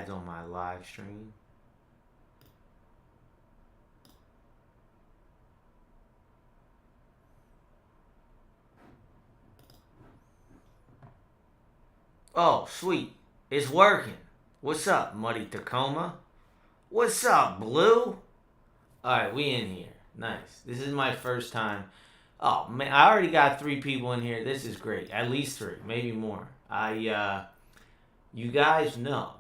ads on my live stream. Oh, sweet. It's working. What's up, Muddy Tacoma? What's up, Blue? Alright, we in here. Nice. This is my first time. Oh, man, I already got 3 people in here. This is great. At least 3, maybe more. You guys know,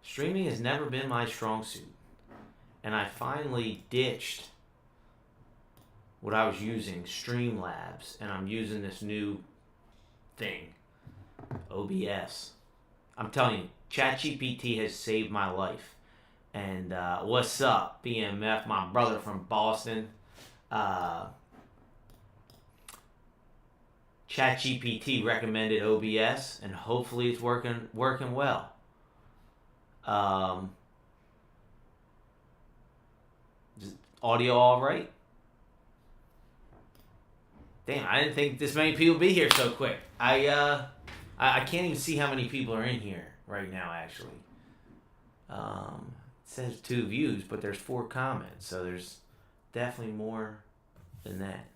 streaming has never been my strong suit. And I finally ditched what I was using, Streamlabs, and I'm using this new thing, OBS. I'm telling you, ChatGPT has saved my life. And what's up, BMF, my brother from Boston? ChatGPT recommended OBS, and hopefully it's working well. Is audio all right? Damn, I didn't think this many people would be here so quick. I can't even see how many people are in here right now, actually. It says 2 views, but there's 4 comments, so there's definitely more than that.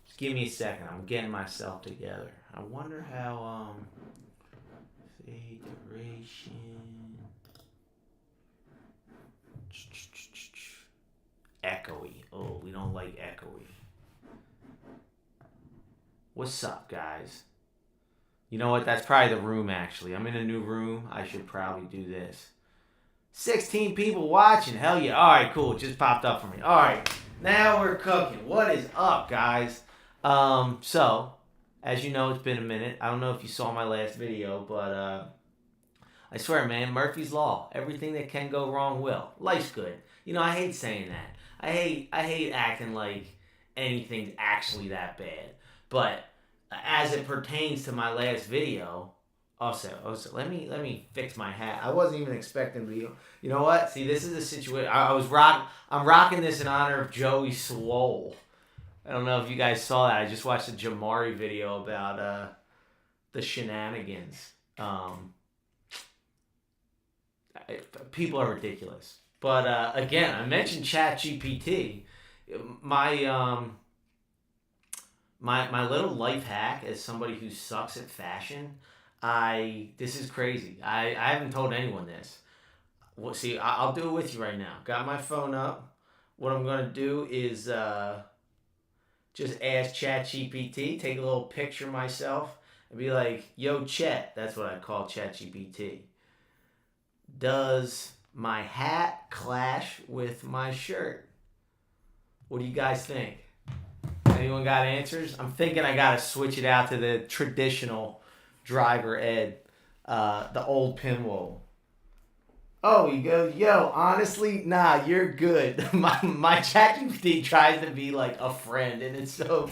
Just give me a second. I'm getting myself together. I wonder how, fade duration. Echoey. Oh, we don't like echoey. What's up, guys? You know what? That's probably the room, actually. I'm in a new room. I should probably do this. 16 people watching. Hell yeah. All right, cool. It just popped up for me. All right. Now we're cooking. What is up, guys? So, as you know, it's been a minute. I don't know if you saw my last video, but I swear, man, Murphy's Law. Everything that can go wrong will. Life's good. You know, I hate saying that. I hate acting like anything's actually that bad. But as it pertains to my last video, also, let me fix my hat. I wasn't even expecting to be. You know what? See, this is a situation. I'm rocking this in honor of Joey Swole. I don't know if you guys saw that. I just watched a Jamari video about the shenanigans. People are ridiculous. But again, I mentioned ChatGPT. My little life hack as somebody who sucks at fashion. This is crazy. I haven't told anyone this. Well, see, I'll do it with you right now. Got my phone up. What I'm gonna do is just ask ChatGPT, take a little picture of myself, and be like, "Yo, Chat." That's what I call ChatGPT. Does my hat clash with my shirt? What do you guys think? Anyone got answers? I'm thinking I gotta switch it out to the traditional driver ed, the old pinwheel. Oh, he goes, yo, honestly, nah, you're good. My ChatGPT tries to be like a friend, and it's so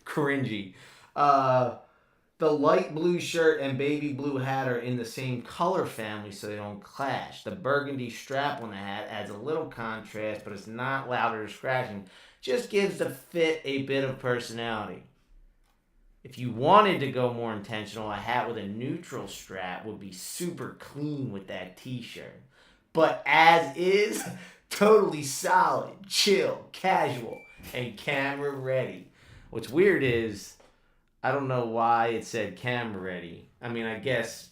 cringy. The light blue shirt and baby blue hat are in the same color family, so they don't clash. The burgundy strap on the hat adds a little contrast, but it's not louder or scratching. Just gives the fit a bit of personality. If you wanted to go more intentional, a hat with a neutral strap would be super clean with that t-shirt. But as is, totally solid, chill, casual, and camera ready. What's weird is, I don't know why it said camera ready. I mean, I guess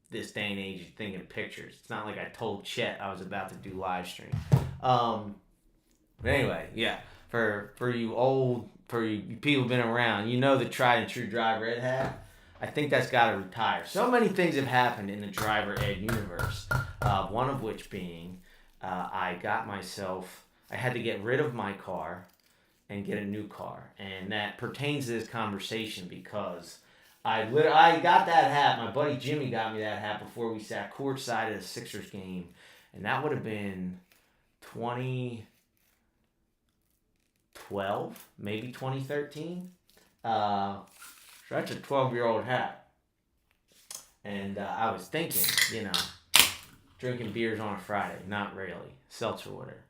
this day and age you're thinking pictures. It's not like I told Chet I was about to do live stream. But anyway, yeah. For you people who've been around, you know the tried and true driver ed hat. I think that's got to retire. So many things have happened in the driver ed universe. One of which being, I had to get rid of my car and get a new car. And that pertains to this conversation because I got that hat. My buddy Jimmy got me that hat before we sat courtside at a Sixers game. And that would have been 2012, maybe 2013. So that's a 12-year-old hat. And I was thinking, drinking beers on a Friday. Not really. Seltzer water.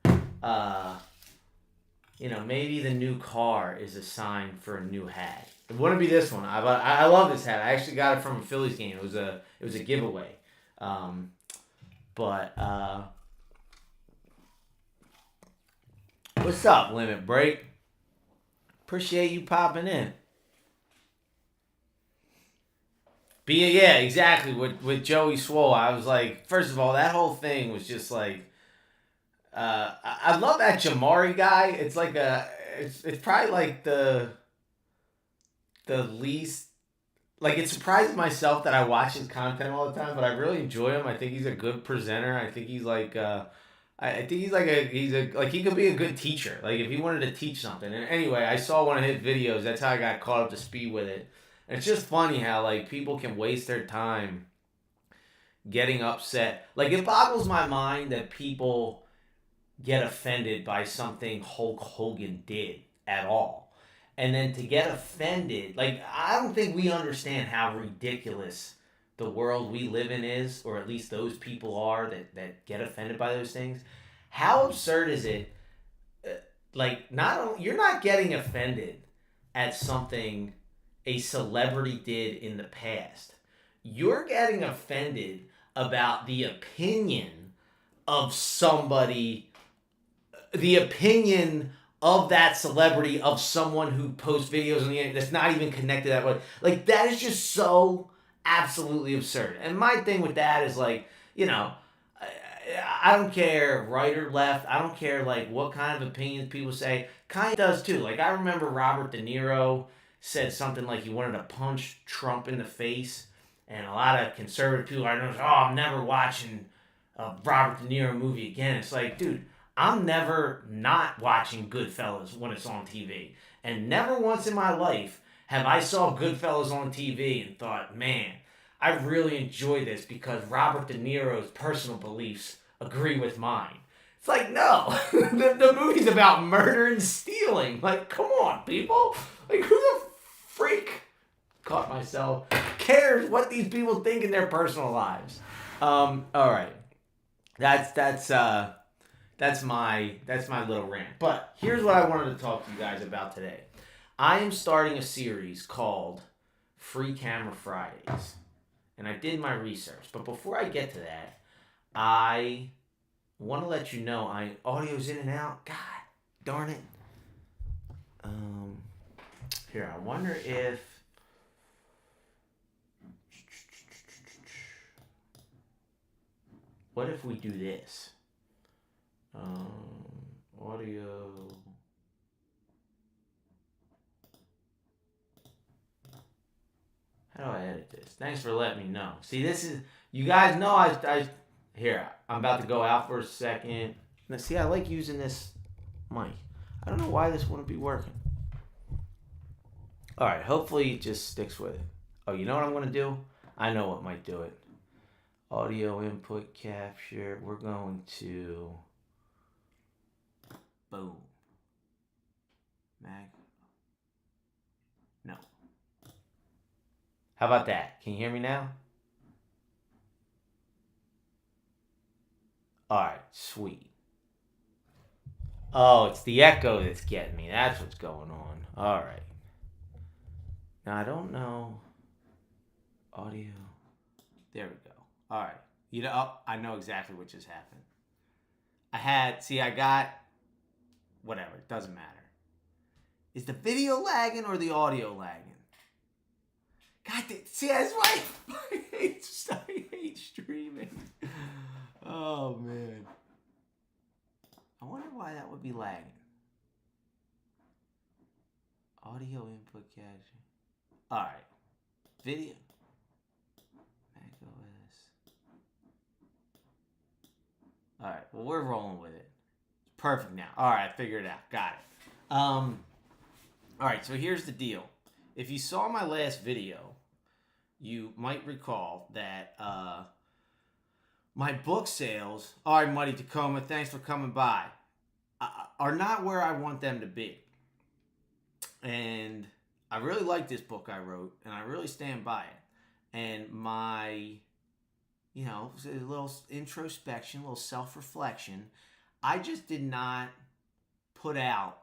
maybe the new car is a sign for a new hat. It wouldn't be this one. I love this hat. I actually got it from a Phillies game. It was a giveaway. Um, but what's up, Limit Break? Appreciate you popping in. Yeah, exactly. With Joey Swole, I was like, first of all, that whole thing was just like, I love that Jamari guy. It's probably like the least, like, it surprises myself that I watch his content all the time, but I really enjoy him. I think he's a good presenter. I think he's like, I think like he could be a good teacher. Like if he wanted to teach something. And anyway, I saw one of his videos. That's how I got caught up to speed with it. And it's just funny how like people can waste their time getting upset. Like it boggles my mind that people get offended by something Hulk Hogan did at all. And then to get offended, like I don't think we understand how ridiculous the world we live in is, or at least those people are that get offended by those things. How absurd is it? Like not only you're not getting offended at something a celebrity did in the past. You're getting offended about of somebody the opinion of that celebrity of someone who posts videos on the internet that's not even connected that way. Like that is just so absolutely absurd. And my thing with that is like, I don't care right or left. I don't care like what kind of opinions people say. Kanye does too. Like I remember Robert De Niro said something like he wanted to punch Trump in the face, and a lot of conservative people I know, oh, I'm never watching a Robert De Niro movie again. It's like, dude, I'm never not watching Goodfellas when it's on TV. And never once in my life have I saw Goodfellas on TV and thought, man, I really enjoy this because Robert De Niro's personal beliefs agree with mine. It's like, no. the movie's about murder and stealing. Like, come on, people. Like, who the freak, caught myself, cares what these people think in their personal lives? All right. That's my little rant. But here's what I wanted to talk to you guys about today. I am starting a series called Free Camera Fridays. And I did my research. But before I get to that, I want to let you know audio's in and out. God darn it. Here, I wonder if what if we do this? Audio. How do I edit this? Thanks for letting me know. See, this is, you guys know here, I'm about to go out for a second. Now, see, I like using this mic. I don't know why this wouldn't be working. All right, hopefully it just sticks with it. Oh, you know what I'm going to do? I know what might do it. Audio input capture. We're going to... Boom. Mag. No. How about that? Can you hear me now? Alright, sweet. Oh, it's the echo that's getting me. That's what's going on. Alright. Now, I don't know. Audio. There we go. Alright. I know exactly what just happened. I got... Whatever, it doesn't matter. Is the video lagging or the audio lagging? God, see, that's why I hate streaming. Oh, man. I wonder why that would be lagging. Audio input capture. Alright. Video. Mac OS. Alright, well, we're rolling with it. Perfect now. Alright, I figured it out. Got it. Alright, so here's the deal. If you saw my last video, you might recall that my book sales, all right, Muddy Tacoma, thanks for coming by, are not where I want them to be. And I really like this book I wrote, and I really stand by it. And my, a little introspection, a little self-reflection, I just did not put out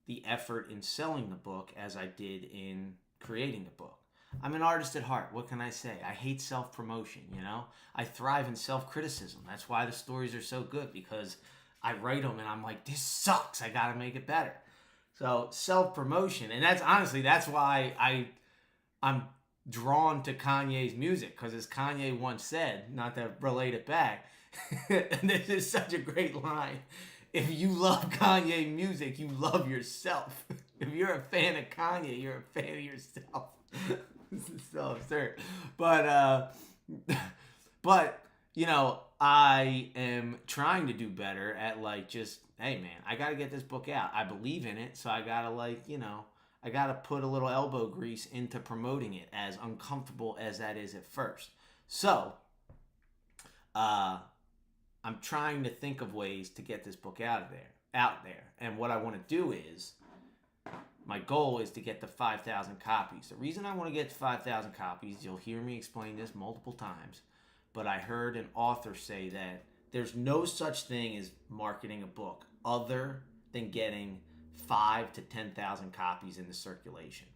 the effort in selling the book as I did in creating the book. I'm an artist at heart. What can I say? I hate self-promotion, you know? I thrive in self-criticism. That's why the stories are so good, because I write them and I'm like, this sucks. I got to make it better. So self-promotion, and that's honestly, that's why I'm drawn to Kanye's music, because as Kanye once said, not to relate it back, and this is such a great line, if you love Kanye music, you love yourself. If you're a fan of Kanye, you're a fan of yourself. This is so absurd. But you know, I am trying to do better at like just, hey man, I got to get this book out. I believe in it, so I got to like, you know, I got to put a little elbow grease into promoting it, as uncomfortable as that is at first. So, I'm trying to think of ways to get this book out there. And what I want to do is, my goal is to get to 5,000 copies. The reason I want to get to 5,000 copies, you'll hear me explain this multiple times, but I heard an author say that there's no such thing as marketing a book other than getting 5 to 10,000 copies in the circulation.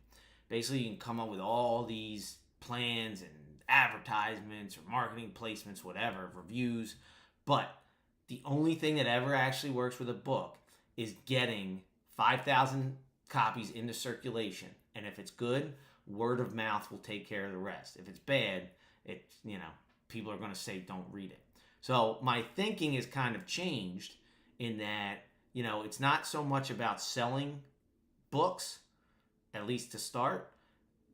Basically, you can come up with all these plans and advertisements or marketing placements, whatever, reviews, but the only thing that ever actually works with a book is getting 5,000 copies into circulation. And if it's good, word of mouth will take care of the rest. If it's bad, it's, you know, people are going to say don't read it. So my thinking is kind of changed in that, you know, it's not so much about selling books, at least to start,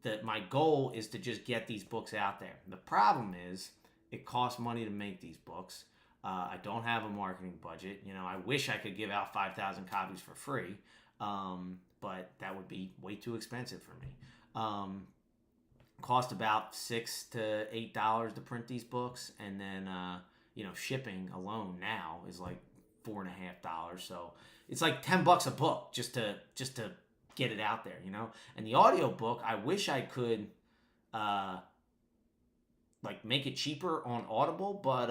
that my goal is to just get these books out there. The problem is it costs money to make these books. I don't have a marketing budget. You know, I wish I could give out 5,000 copies for free, but that would be way too expensive for me. Cost about $6 to $8 to print these books, and then you know, shipping alone now is like $4.50. So it's like $10 a book just to get it out there, you know. And the audio book, I wish I could like make it cheaper on Audible, but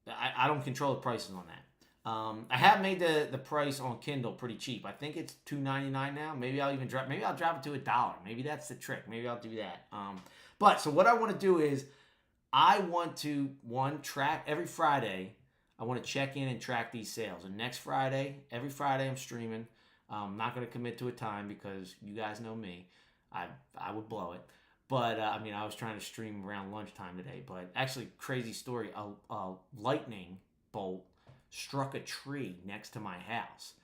I don't control the prices on that. I have made the price on Kindle pretty cheap. I think it's $2.99 now. Maybe I'll drop it to $1. Maybe that's the trick. Maybe I'll do that. But so what I want to do is, I want to track every Friday. I want to check in and track these sales. And next Friday, every Friday I'm streaming. I'm not going to commit to a time because you guys know me. I would blow it. But, I mean, I was trying to stream around lunchtime today. But actually, crazy story, a lightning bolt struck a tree next to my house.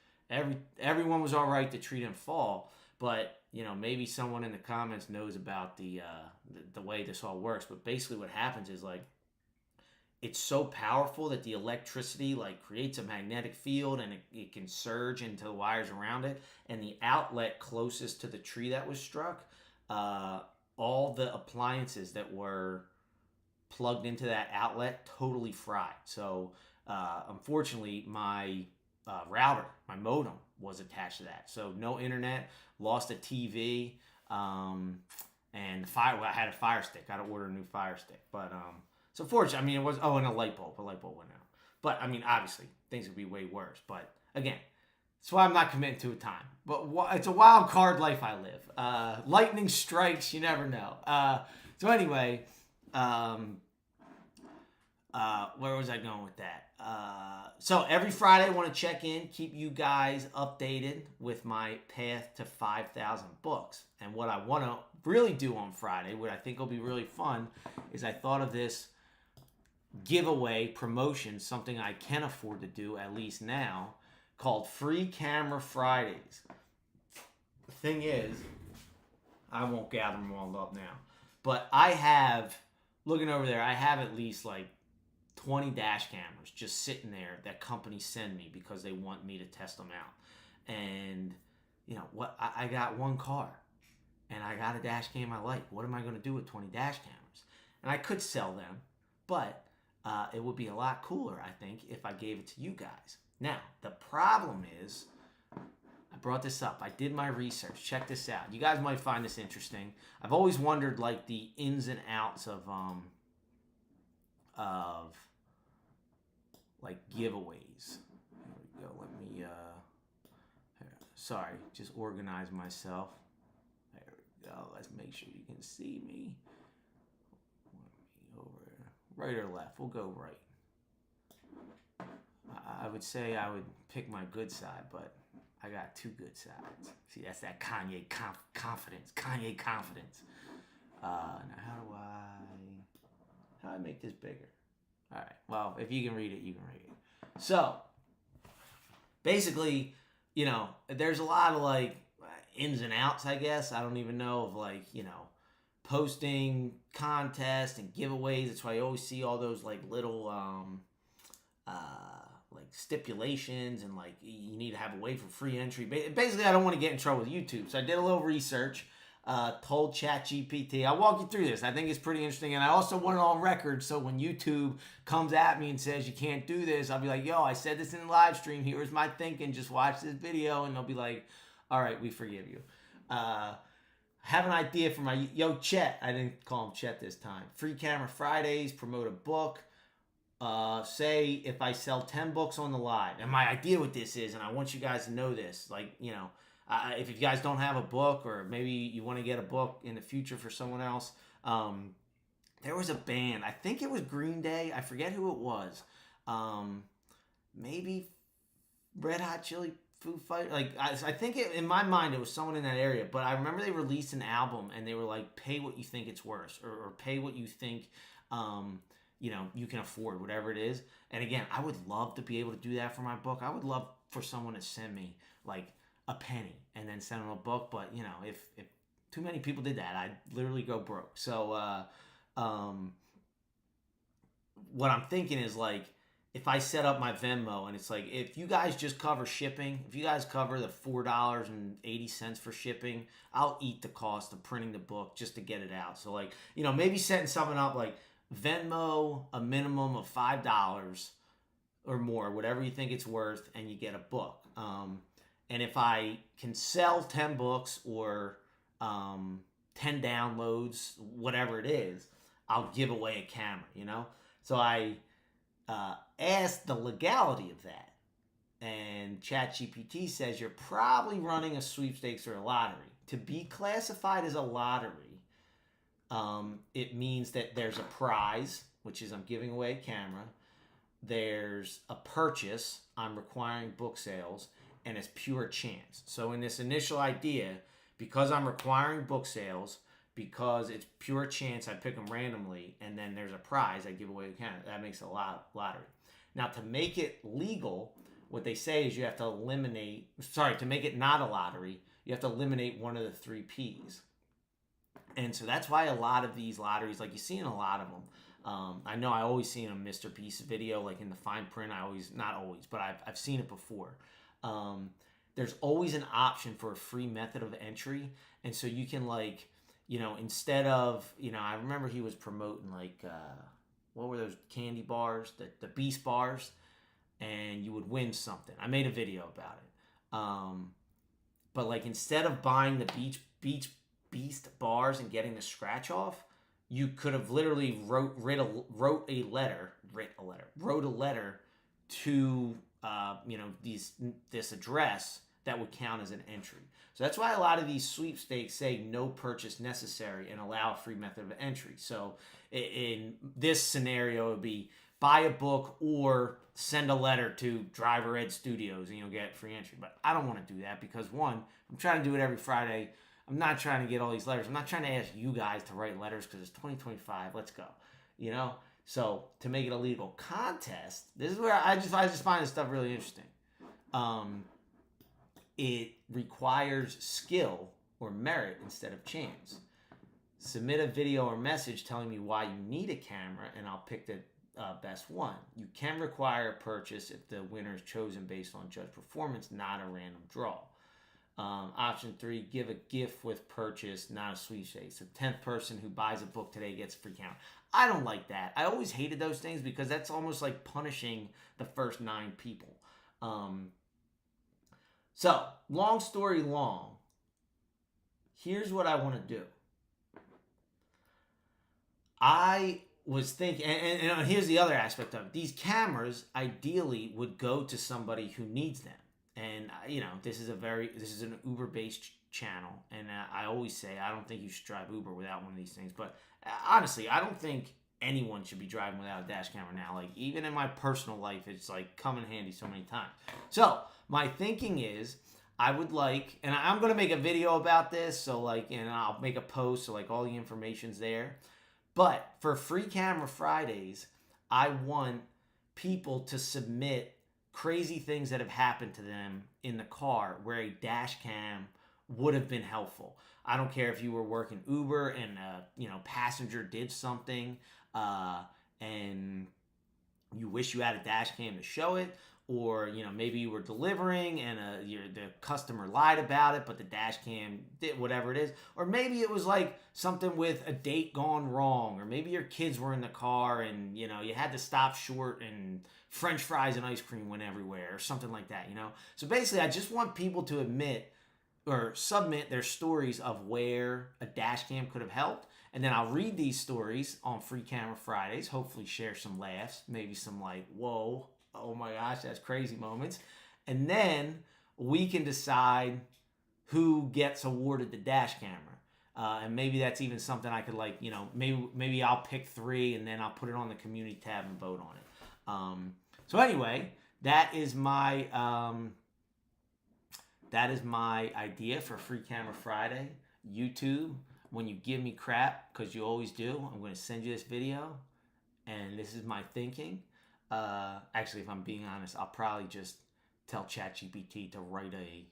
Everyone was all right, the tree didn't fall. But, you know, maybe someone in the comments knows about the way this all works. But basically what happens is, like, it's so powerful that the electricity, like, creates a magnetic field, and it can surge into the wires around it. And the outlet closest to the tree that was struck, all the appliances that were plugged into that outlet totally fried. So, unfortunately, my router, my modem, was attached to that. So, no internet, lost a TV, and I had a Fire Stick. I had to order a new Fire Stick. But, so fortunately, I mean, it was, and a light bulb. A light bulb went out. But, I mean, obviously, things would be way worse. But, again, that's why I'm not committing to a time. But it's a wild card life I live. Lightning strikes, you never know. So anyway, where was I going with that? So every Friday I want to check in, keep you guys updated with my path to 5,000 books. And what I want to really do on Friday, what I think will be really fun, is I thought of this giveaway promotion, something I can afford to do at least now, called Free Camera Fridays. The thing is, I won't gather them all up now, but I have, looking over there, I have at least like 20 dash cameras just sitting there that companies send me because they want me to test them out. And, you know, what, I got one car and I got a dash cam I like. What am I going to do with 20 dash cameras? And I could sell them, but it would be a lot cooler, I think, if I gave it to you guys. Now, the problem is, I brought this up. I did my research. Check this out. You guys might find this interesting. I've always wondered, like, the ins and outs of like, giveaways. Here we go. Let me, Sorry, just organize myself. There we go. Let's make sure you can see me. Over right or left? We'll go right. I would say I would pick my good side, but I got two good sides. See, that's that Kanye confidence. Kanye confidence. Now how do I make this bigger? All right. Well, if you can read it, you can read it. So, basically, you know, there's a lot of like ins and outs, I guess. I don't even know of like, you know, posting contests and giveaways. That's why I always see all those like little like stipulations and like you need to have a way for free entry. Basically, I don't want to get in trouble with YouTube. So I did a little research. Told ChatGPT. I'll walk you through this. I think it's pretty interesting. And I also want it on record so when YouTube comes at me and says you can't do this, I'll be like, yo, I said this in the live stream. Here's my thinking. Just watch this video. And they'll be like, all right, we forgive you. Have an idea for my, Chet. I didn't call him Chet this time. Free Camera Fridays, promote a book. Say if I sell 10 books on the live. And my idea with this is, and I want you guys to know this, like, you know, if you guys don't have a book or maybe you want to get a book in the future for someone else, there was a band. I think it was Green Day. I forget who it was. Maybe Red Hot Chili Foo Fighters. Like I think in my mind it was someone in that area. But I remember they released an album and they were like, pay what you think it's worth or pay what you think you know, you can afford, whatever it is. And again, I would love to be able to do that for my book. I would love for someone to send me like a penny and then send them a book. But you know, if too many people did that, I'd literally go broke. So what I'm thinking is like, if I set up my Venmo and it's like, if you guys just cover shipping, if you guys cover the $4.80 for shipping, I'll eat the cost of printing the book just to get it out. So like, you know, maybe setting something up like Venmo a minimum of $5 or more, whatever you think it's worth, and you get a book. And if I can sell 10 books or 10 downloads, whatever it is, I'll give away a camera, you know? So I asked the legality of that. And ChatGPT says you're probably running a sweepstakes or a lottery. To be classified as a lottery, it means that there's a prize, which is I'm giving away a camera. There's a purchase, I'm requiring book sales, and it's pure chance. So in this initial idea, because I'm requiring book sales, because it's pure chance, I pick them randomly, and then there's a prize, I give away the camera. That makes it a lottery. Now, to make it legal, what they say is you have to eliminate, to make it not a lottery, you have to eliminate one of the 3 Ps. And so that's why a lot of these lotteries, like you see in a lot of them, I know I always see in a Mr. Beast video, like in the fine print, not always, but I've seen it before. There's always an option for a free method of entry. And so you can like, you know, instead of, you know, I remember he was promoting like, what were those candy bars, the Beast bars, and you would win something. I made a video about it. But like instead of buying the Beast bars and getting the scratch off, you could have literally wrote a letter to you know, this address that would count as an entry. So that's why a lot of these sweepstakes say no purchase necessary and allow a free method of entry. So in this scenario, it would be buy a book or send a letter to Driver Ed Studios and you'll get free entry. But I don't want to do that because one, I'm trying to do it every Friday. I'm not trying to get all these letters. I'm not trying to ask you guys to write letters because it's 2025. Let's go. You know? So to make it a legal contest, this is where I just find this stuff really interesting. It requires skill or merit instead of chance. Submit a video or message telling me why you need a camera, and I'll pick the best one. You can require a purchase if the winner is chosen based on judge performance, not a random draw. Option 3, give a gift with purchase, not a sweepstakes. The 10th person who buys a book today gets a free camera. I don't like that. I always hated those things because that's almost like punishing the first 9 people. So, long story long, here's what I want to do. I was thinking, and here's the other aspect of it. These cameras ideally would go to somebody who needs them. And this is an Uber based channel, and I always say I don't think you should drive Uber without one of these things. But honestly, I don't think anyone should be driving without a dash camera now. Like, even in my personal life, it's like come in handy so many times. So my thinking is, I would like, and I'm gonna make a video about this, so like, and I'll make a post, so like all the information's there. But for Free Camera Fridays, I want people to submit crazy things that have happened to them in the car where a dash cam would have been helpful. I don't care if you were working Uber and passenger did something and you wish you had a dash cam to show it, or maybe you were delivering and the customer lied about it, but the dash cam did whatever it is, or maybe it was like something with a date gone wrong, or maybe your kids were in the car and you had to stop short and French fries and ice cream went everywhere, or something like that. So basically, I just want people to admit or submit their stories of where a dash cam could have helped. And then I'll read these stories on Free Camera Fridays, hopefully share some laughs, maybe some like, whoa, oh my gosh, that's crazy moments. And then we can decide who gets awarded the dash camera. And maybe that's even something I could maybe I'll pick 3 and then I'll put it on the community tab and vote on it. So anyway, that is my idea for Free Camera Friday. YouTube, when you give me crap, because you always do, I'm going to send you this video, and this is my thinking. Actually, if I'm being honest, I'll probably just tell ChatGPT to write a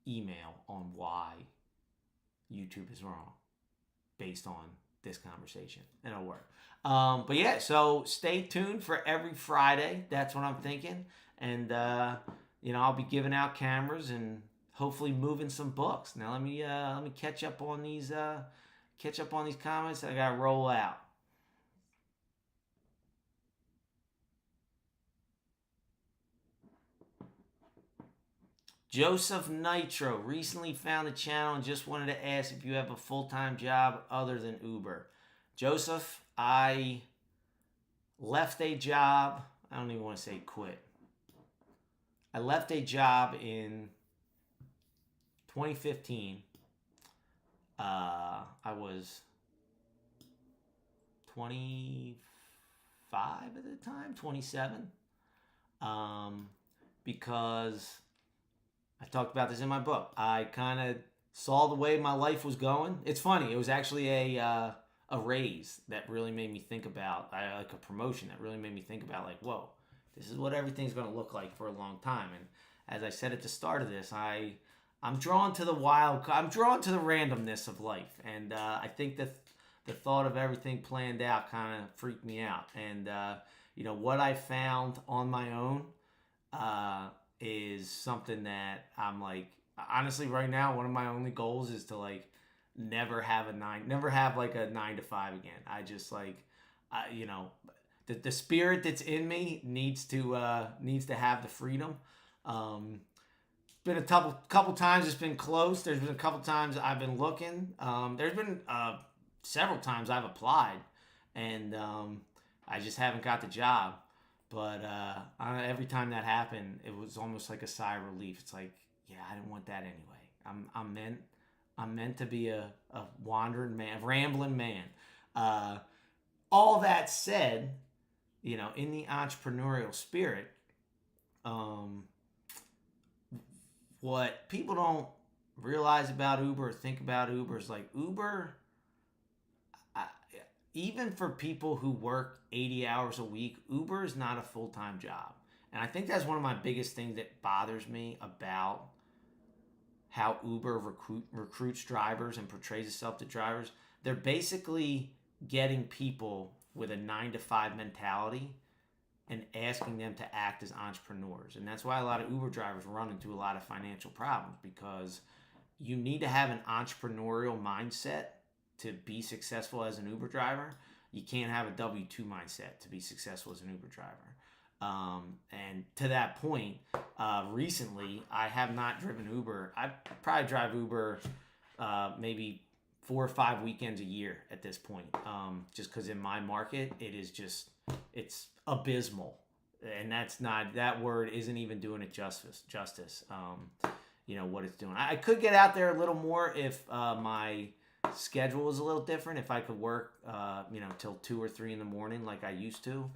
email on why YouTube is wrong based on this conversation, and it'll work. But yeah, so stay tuned for every Friday. That's what I'm thinking, and I'll be giving out cameras and hopefully moving some books. Now let me catch up on these comments that I gotta roll out. Joseph Nitro recently found the channel and just wanted to ask if you have a full-time job other than Uber. Joseph, I left a job. I don't even want to say quit. I left a job in 2015. I was 25 at the time, 27. Because I talked about this in my book. I kind of saw the way my life was going. It's funny. It was actually a raise that really made me think about, like a promotion that really made me think about, like, whoa, this is what everything's going to look like for a long time. And as I said at the start of this, I'm drawn to the I'm drawn to the randomness of life. And I think that the thought of everything planned out kind of freaked me out. And, what I found on my own is something that I'm like, honestly, right now, one of my only goals is to like never have like a 9 to 5 again. I just like, the spirit that's in me needs to have the freedom. Been a couple times it's been close. There's been a couple times I've been looking. There's been several times I've applied, and I just haven't got the job. But every time that happened, it was almost like a sigh of relief. It's like, yeah, I didn't want that anyway. I'm meant to be a wandering man, a rambling man. All that said, in the entrepreneurial spirit, what people don't realize about Uber or think about Uber is like Uber, even for people who work 80 hours a week, Uber is not a full-time job. And I think that's one of my biggest things that bothers me about how Uber recruits drivers and portrays itself to drivers. They're basically getting people with a 9 to 5 mentality and asking them to act as entrepreneurs. And that's why a lot of Uber drivers run into a lot of financial problems, because you need to have an entrepreneurial mindset to be successful as an Uber driver. You can't have a W-2 mindset to be successful as an Uber driver. And to that point, recently, I have not driven Uber. I probably drive Uber maybe 4 or 5 weekends a year at this point, just because in my market, it's abysmal. and that's not, that word isn't even doing it justice. What it's doing. I could get out there a little more if my schedule was a little different. If I could work, till 2 or 3 in the morning like I used to.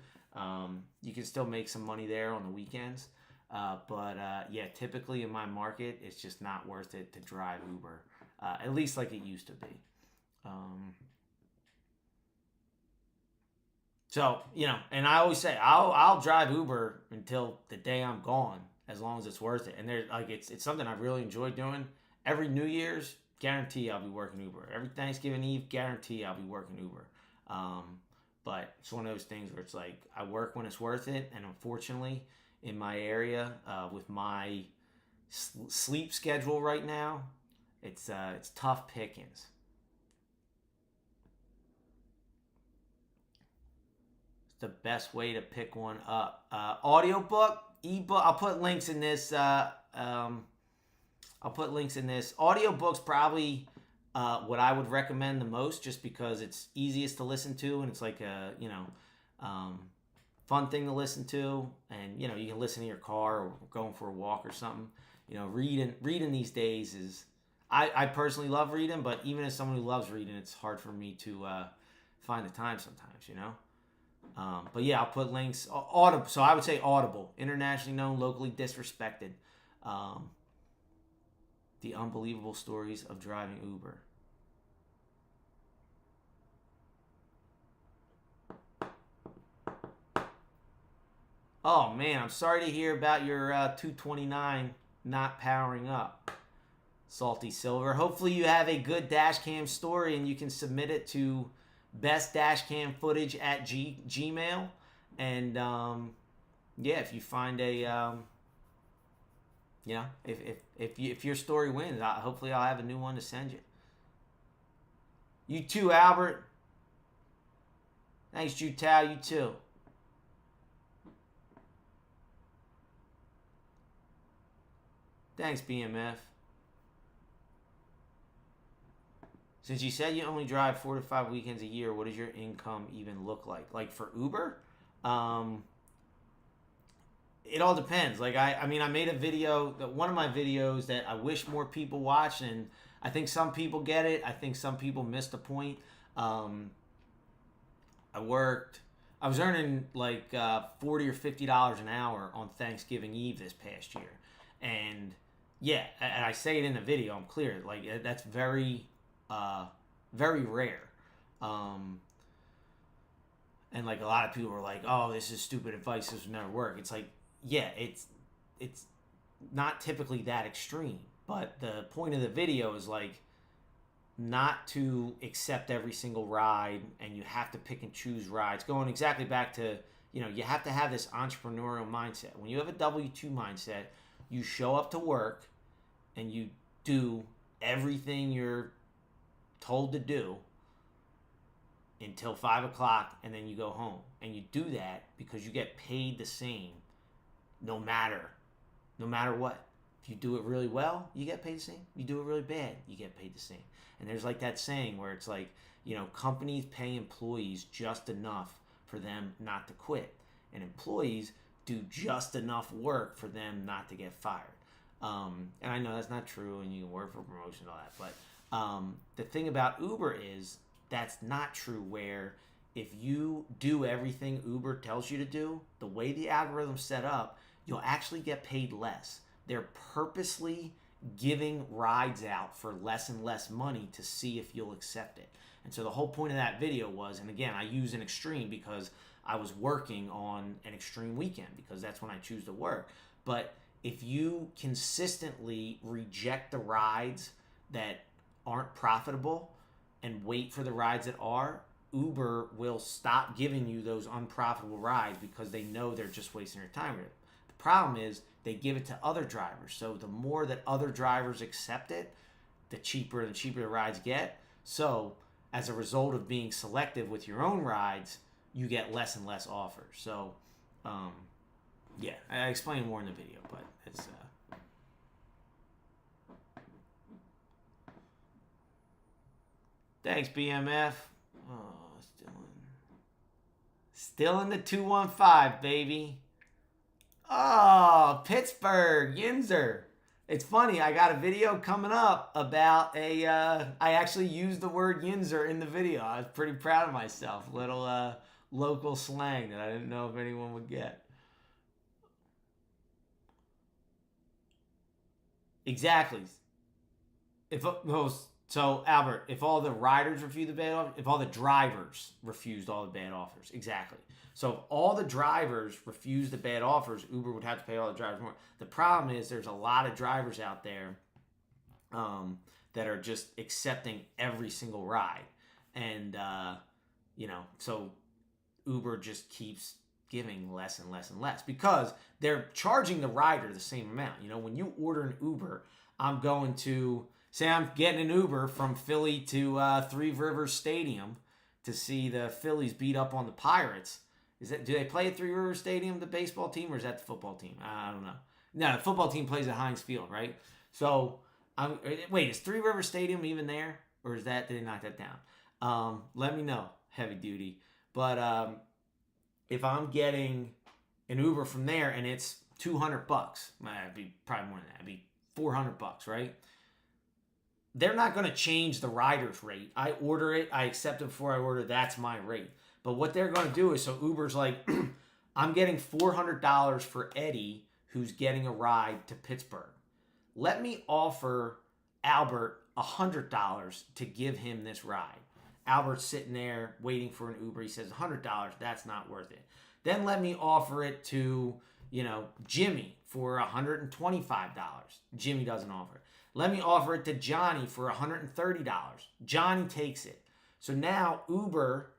You can still make some money there on the weekends. But typically in my market, it's just not worth it to drive Uber, at least like it used to be. And I always say I'll drive Uber until the day I'm gone, as long as it's worth it. And it's something I really enjoy doing. Every New Year's, guarantee I'll be working Uber. Every Thanksgiving Eve, guarantee I'll be working Uber. But it's one of those things where it's like I work when it's worth it, and unfortunately, in my area, with my sleep schedule right now, it's tough pickings. The best way to pick one up. Audiobook, ebook. I'll put links in this. Audiobooks probably what I would recommend the most, just because it's easiest to listen to, and it's like a fun thing to listen to, and you can listen in your car or going for a walk or something. Reading these days is. I personally love reading, but even as someone who loves reading, it's hard for me to find the time sometimes. But yeah, I'll put links. Audible. So I would say Audible, internationally known, locally disrespected. The unbelievable stories of driving Uber. Oh man, I'm sorry to hear about your 229 not powering up, Salty Silver. Hopefully you have a good dash cam story and you can submit it to bestdashcamfootage@gmail. And if you find a if your story wins, hopefully I'll have a new one to send you. You too, Albert. Thanks, Jutao. You too. Thanks, BMF. Since you said you only drive 4 to 5 weekends a year, what does your income even look like? Like for Uber? It all depends. Like I made a video, one of my videos that I wish more people watched, and I think some people get it. I think some people miss the point. I was earning like $40 or $50 an hour on Thanksgiving Eve this past year, and and I say it in the video. I'm clear. Like that's very, very rare. And like a lot of people were like, "Oh, this is stupid advice. This would never work." It's like, it's not typically that extreme, but the point of the video is like not to accept every single ride, and you have to pick and choose rides. Going exactly back to, you have to have this entrepreneurial mindset. When you have a W-2 mindset, you show up to work and you do everything you're told to do until 5 o'clock, and then you go home. And you do that because you get paid the same no matter what. If you do it really well, you get paid the same. You do it really bad, you get paid the same. And there's like that saying where it's like, companies pay employees just enough for them not to quit. And employees do just enough work for them not to get fired. And I know that's not true, and you can work for promotion and all that. But the thing about Uber is that's not true, where if you do everything Uber tells you to do, the way the algorithm's set up, you'll actually get paid less. They're purposely giving rides out for less and less money to see if you'll accept it. And so the whole point of that video was, and again, I use an extreme because I was working on an extreme weekend, because that's when I choose to work. But if you consistently reject the rides that aren't profitable and wait for the rides that are, Uber will stop giving you those unprofitable rides because they know they're just wasting your time with it. The problem is they give it to other drivers. So the more that other drivers accept it, the cheaper the rides get. So as a result of being selective with your own rides, you get less and less offers. So I explain more in the video, but it's thanks, BMF. Oh, still in the 215, baby. Oh, Pittsburgh, Yinzer. It's funny. I got a video coming up about a. I actually used the word Yinzer in the video. I was pretty proud of myself. Little local slang that I didn't know if anyone would get. Exactly. If so, Albert, if all the riders refused the bad offers, if all the drivers refused all the bad offers, exactly. So if all the drivers refused the bad offers, Uber would have to pay all the drivers more. The problem is there's a lot of drivers out there that are just accepting every single ride, and so Uber just keeps giving less and less and less because they're charging the rider the same amount. When you order an Uber, I'm going to say I'm getting an Uber from Philly to Three Rivers Stadium to see the Phillies beat up on the Pirates. Do they play at Three Rivers Stadium, the baseball team, or is that the football team? I don't know. No, the football team plays at Heinz Field, right? So, wait, is Three Rivers Stadium even there, or did they knock that down? Let me know, heavy duty. But if I'm getting an Uber from there and it's $200, it'd be probably more than that. It'd be $400, right? They're not going to change the rider's rate. I order it, I accept it before I order. That's my rate. But what they're going to do is, so Uber's like, I'm getting $400 for Eddie, who's getting a ride to Pittsburgh. Let me offer Albert $100 to give him this ride. Albert's sitting there waiting for an Uber. He says, $100, that's not worth it. Then let me offer it to, Jimmy for $125. Jimmy doesn't offer it. Let me offer it to Johnny for $130. Johnny takes it. So now Uber,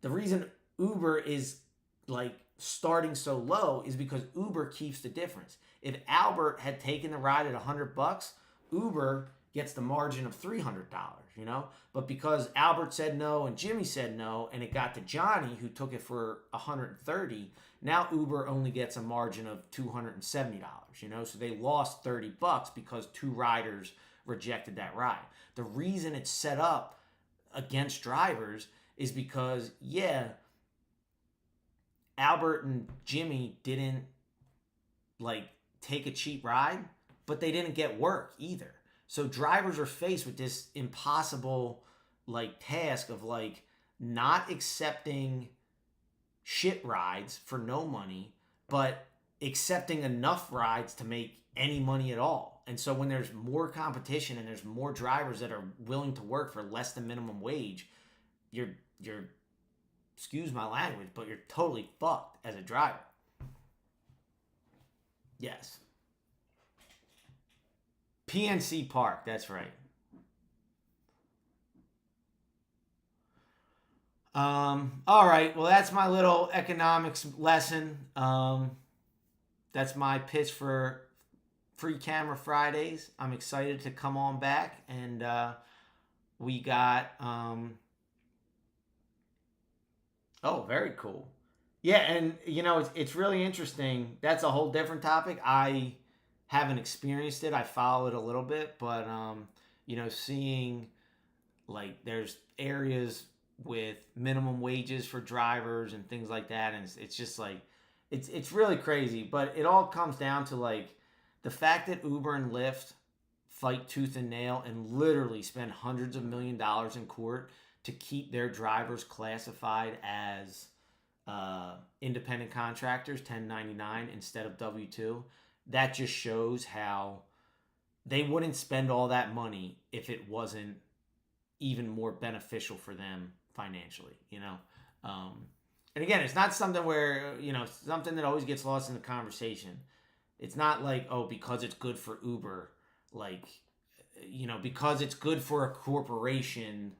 the reason Uber is like starting so low is because Uber keeps the difference. If Albert had taken the ride at $100, Uber gets the margin of $300, But because Albert said no and Jimmy said no, and it got to Johnny, who took it for $130, now Uber only gets a margin of $270, So they lost $30 because two riders rejected that ride. The reason it's set up against drivers is because, Albert and Jimmy didn't take a cheap ride, but they didn't get work either. So drivers are faced with this impossible task of not accepting shit rides for no money, but accepting enough rides to make any money at all. And so when there's more competition and there's more drivers that are willing to work for less than minimum wage, you're excuse my language, but you're totally fucked as a driver. Yes. PNC Park, that's right. All right, well, that's my little economics lesson. That's my pitch for Free Camera Fridays. I'm excited to come on back, and we got very cool. Yeah, and it's really interesting. That's a whole different topic. I haven't experienced it. I follow it a little bit, but seeing there's areas with minimum wages for drivers and things like that, and it's just it's really crazy. But it all comes down to the fact that Uber and Lyft fight tooth and nail and literally spend hundreds of $millions in court to keep their drivers classified as independent contractors, 1099 instead of W-2. That just shows how they wouldn't spend all that money if it wasn't even more beneficial for them financially, And again, it's not something where, something that always gets lost in the conversation. It's not because it's good for Uber, because it's good for a corporation,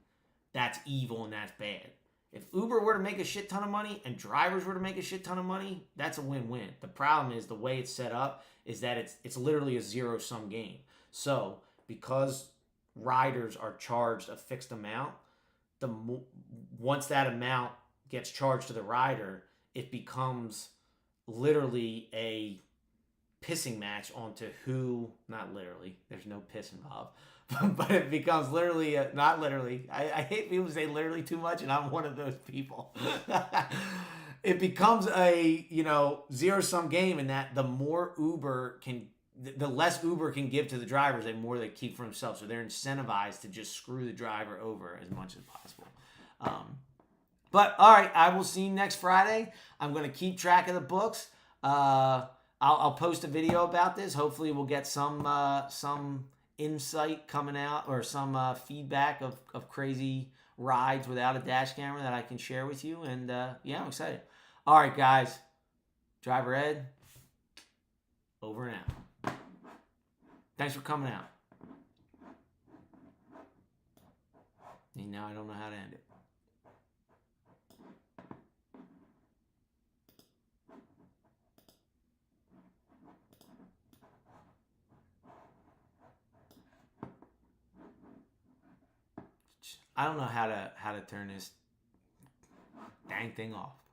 that's evil and that's bad. If Uber were to make a shit ton of money and drivers were to make a shit ton of money, that's a win-win. The problem is the way it's set up is that it's literally a zero-sum game. So because riders are charged a fixed amount, once that amount gets charged to the rider, it becomes literally a pissing match onto who, not literally, there's no piss involved, but it becomes literally, not literally, I hate people who say literally too much, and I'm one of those people. it becomes a, zero-sum game in that the more Uber can, the less Uber can give to the drivers, the more they keep for themselves. So they're incentivized to just screw the driver over as much as possible. But all right, I will see you next Friday. I'm going to keep track of the books. I'll post a video about this. Hopefully, we'll get some insight coming out, or some feedback of crazy rides without a dash camera that I can share with you. And yeah, I'm excited. All right, guys. Driver Ed, over and out. Thanks for coming out. And now I don't know how to end it. I don't know how to turn this dang thing off.